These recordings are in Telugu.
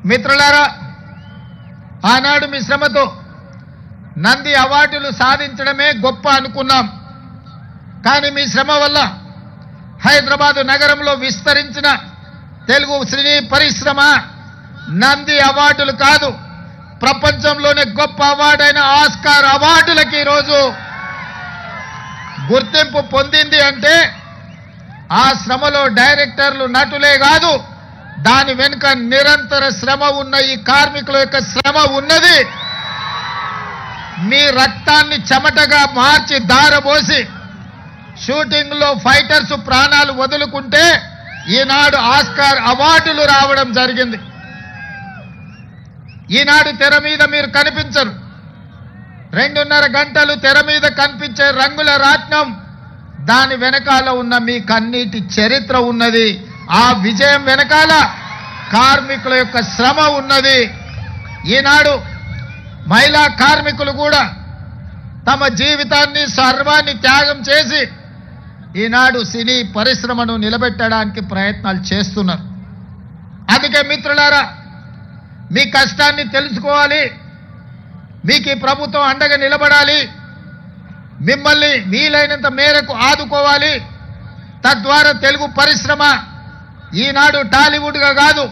మిత్రులారా, ఆనాడు మీ శ్రమతో నంది అవార్డులు సాధించడమే గొప్ప అనుకున్నాం. కానీ మీ శ్రమ వల్ల హైదరాబాద్ నగరంలో విస్తరించిన తెలుగు సినీ పరిశ్రమ నంది అవార్డులు కాదు, ప్రపంచంలోనే గొప్ప అవార్డైన ఆస్కార్ అవార్డులకి ఈరోజు గుర్తింపు పొందింది. అంటే ఆ శ్రమలో డైరెక్టర్లు, నటులే కాదు, దాని వెనుక నిరంతర శ్రమ ఉన్న ఈ కార్మికుల యొక్క శ్రమ ఉన్నది. మీ రక్తాన్ని చెమటగా మార్చి దారబోసి షూటింగ్ లో ఫైటర్స్ ప్రాణాలు వదులుకుంటే ఈనాడు ఆస్కార్ అవార్డులు రావడం జరిగింది. ఈనాడు తెర మీద మీరు కనిపించరు, 2.5 గంటలు తెర మీద కనిపించే రంగుల రాట్నం, దాని వెనకాల ఉన్న మీ కన్నీటి చరిత్ర ఉన్నది. ఆ విజయం వెనకాల కార్మికుల యొక్క శ్రమ ఉన్నది. ఈనాడు మహిళా కార్మికులు కూడా తమ జీవితాన్ని, సర్వాన్ని త్యాగం చేసి ఈనాడు సినీ పరిశ్రమను నిలబెట్టడానికి ప్రయత్నాలు చేస్తున్నారు. అందుకే మిత్రులారా, మీ కష్టాన్ని తెలుసుకోవాలి, మీకు ఈ ప్రభుత్వం అండగా నిలబడాలి, మిమ్మల్ని వీలైనంత మేరకు ఆదుకోవాలి. తద్వారా తెలుగు పరిశ్రమ ఈనాడు టాలీవుడ్గా కాదు,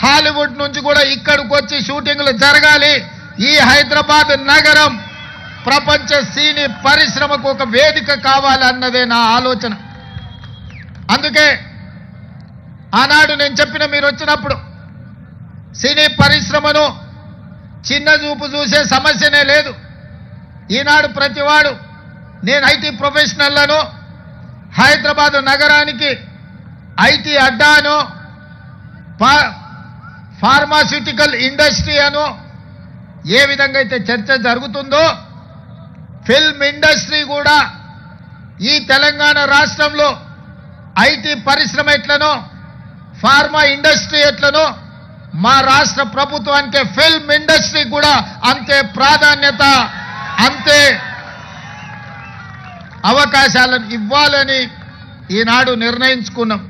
హాలీవుడ్ నుంచి కూడా ఇక్కడికి వచ్చి షూటింగ్లు జరగాలి. ఈ హైదరాబాద్ నగరం ప్రపంచ సినీ పరిశ్రమకు ఒక వేదిక కావాలన్నదే నా ఆలోచన. అందుకే ఆనాడు నేను చెప్పిన, మీరు వచ్చినప్పుడు సినీ పరిశ్రమను చిన్న చూపు చూసే సమస్యనే లేదు. ఈనాడు ప్రతివాడు, నేను ఐటీ ప్రొఫెషనల్లను, హైదరాబాద్ నగరానికి ఐటీ అడ్డాను, ఫార్మాస్యూటికల్ ఇండస్ట్రీ అను ఏ విధంగా అయితే చర్చ జరుగుతుందో, ఫిల్మ్ ఇండస్ట్రీ కూడా ఈ తెలంగాణ రాష్ట్రంలో ఐటీ పరిశ్రమ ఎట్లనో, ఫార్మా ఇండస్ట్రీ ఎట్లనో, మా రాష్ట్ర ప్రభుత్వానికి ఫిల్మ్ ఇండస్ట్రీ కూడా అంతే ప్రాధాన్యత, అంతే అవకాశాలను ఇవ్వాలని ఈనాడు నిర్ణయించుకున్నాం.